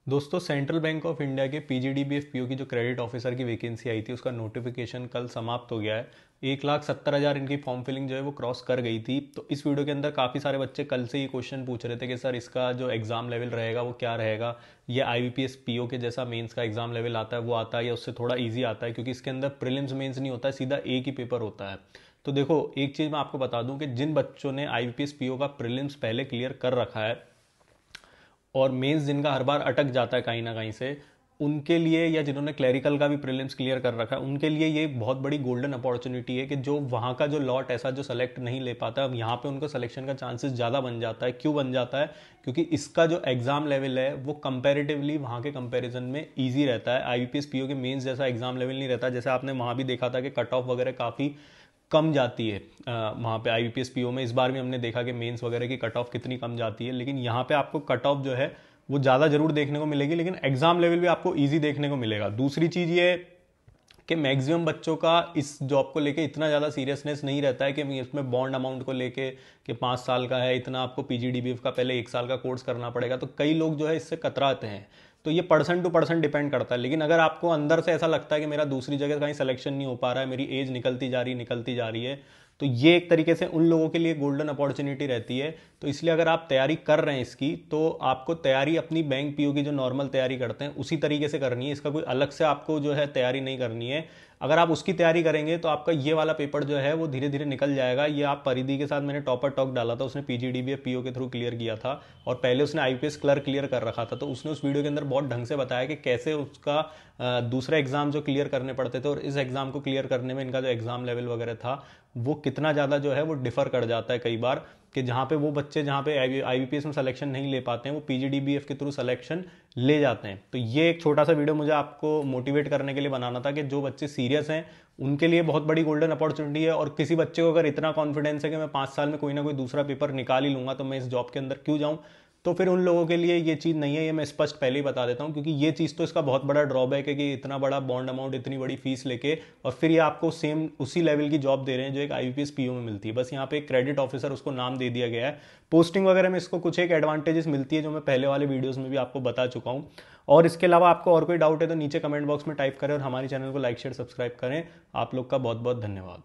दोस्तों central bank of India के PGDBF की जो क्रेडिट ऑफिसर की वैकेंसी आई थी उसका नोटिफिकेशन कल समाप्त हो गया है। 1,70,000 इनकी फॉर्म फिलिंग जो है वो क्रॉस कर गई थी। तो इस वीडियो के अंदर काफ़ी सारे बच्चे कल से ये क्वेश्चन पूछ रहे थे कि सर इसका जो एग्ज़ाम लेवल रहेगा वो क्या रहेगा, ये आईबीपीएस पीओ के जैसा मेंस का एग्ज़ाम लेवल आता है वो आता है या उससे थोड़ा ईजी आता है, क्योंकि इसके अंदर प्रीलिम्स मेंस नहीं होता है, सीधा एक ही पेपर होता है। तो देखो एक चीज़ मैं आपको बता दूं कि जिन बच्चों ने आईबीपीएस पीओ का प्रीलिम्स पहले क्लियर कर रखा है और मेंस जिनका हर बार अटक जाता है कहीं ना कहीं से, उनके लिए या जिन्होंने क्लरिकल का भी प्रीलिम्स क्लियर कर रखा है उनके लिए ये बहुत बड़ी गोल्डन अपॉर्चुनिटी है कि जो वहाँ का जो लॉट ऐसा जो सेलेक्ट नहीं ले पाता, अब यहाँ पे उनको सिलेक्शन का चांसेस ज़्यादा बन जाता है। क्यों बन जाता है? क्योंकि इसका जो एग्ज़ाम लेवल है वो कंपैरेटिवली वहाँ के कंपैरिजन में ईजी रहता है। आईबीपीएस पीओ के मेंस जैसा एग्ज़ाम लेवल नहीं रहता। जैसे आपने वहाँ भी देखा था कि कट ऑफ वगैरह काफ़ी कम जाती है वहाँ पे आईबीपीएस पीओ में। इस बार भी हमने देखा कि मेंस वगैरह की कट ऑफ कितनी कम जाती है, लेकिन यहाँ पे आपको कट ऑफ जो है वो ज़्यादा जरूर देखने को मिलेगी, लेकिन एग्जाम लेवल भी आपको ईजी देखने को मिलेगा। दूसरी चीज़ ये कि मैक्सिमम बच्चों का इस जॉब को लेके इतना ज़्यादा सीरियसनेस नहीं रहता है कि इसमें बॉन्ड अमाउंट को लेके कि 5 साल का है, इतना आपको पीजीडीबीएफ का पहले 1 साल का कोर्स करना पड़ेगा। तो कई लोग जो है इससे कतराते हैं। तो ये पर्सन टू पर्सन डिपेंड करता है। लेकिन अगर आपको अंदर से ऐसा लगता है कि मेरा दूसरी जगह कहीं सिलेक्शन नहीं हो पा रहा है, मेरी एज निकलती जा रही है, तो ये एक तरीके से उन लोगों के लिए गोल्डन अपॉर्चुनिटी रहती है। तो इसलिए अगर आप तैयारी कर रहे हैं इसकी, तो आपको तैयारी अपनी बैंक पीओ की जो नॉर्मल तैयारी करते हैं उसी तरीके से करनी है। इसका कोई अलग से आपको जो है तैयारी नहीं करनी है। अगर आप उसकी तैयारी करेंगे तो आपका ये वाला पेपर जो है वो धीरे धीरे निकल जाएगा। ये आप परिधि के साथ मैंने टॉपर टॉक डाला था, उसने पीजीडीबीएफ पीओ के थ्रू क्लियर किया था और पहले उसने आईपीएस क्लर्क क्लियर कर रखा था। तो उसने उस वीडियो के अंदर बहुत ढंग से बताया कि कैसे उसका दूसरा एग्जाम जो क्लियर करने पड़ते थे और इस एग्जाम को क्लियर करने में इनका जो एग्जाम लेवल वगैरह था वो कितना ज़्यादा जो है वो डिफर कर जाता है कई बार। कि जहाँ पे वो बच्चे जहाँ पे आईबीपीएस में सिलेक्शन नहीं ले पाते हैं वो पीजीडीबीएफ के थ्रू सिलेक्शन ले जाते हैं। तो ये एक छोटा सा वीडियो मुझे आपको मोटिवेट करने के लिए बनाना था कि जो बच्चे सीरियस हैं उनके लिए बहुत बड़ी गोल्डन अपॉर्चुनिटी है। और किसी बच्चे को अगर इतना कॉन्फिडेंस है कि मैं 5 साल में कोई ना कोई दूसरा पेपर निकाल ही लूंगा तो मैं इस जॉब के अंदर क्यों जाऊं, तो फिर उन लोगों के लिए ये चीज़ नहीं है। ये मैं स्पष्ट पहले ही बता देता हूँ, क्योंकि ये चीज़ तो इसका बहुत बड़ा ड्रॉबैक है कि इतना बड़ा बॉन्ड अमाउंट, इतनी बड़ी फीस लेके और फिर ये आपको सेम उसी लेवल की जॉब दे रहे हैं जो एक आईबीपीएस पीओ में मिलती है। बस यहाँ पे एक क्रेडिट ऑफिसर उसको नाम दे दिया गया है। पोस्टिंग वगैरह में इसको कुछ एक एडवांटेजेस मिलती है जो मैं पहले वाले वीडियोस में भी आपको बता चुका हूँ। और इसके अलावा आपको और कोई डाउट है तो नीचे कमेंट बॉक्स में टाइप करें और हमारे चैनल को लाइक शेयर सब्सक्राइब करें। आप लोग का बहुत बहुत धन्यवाद।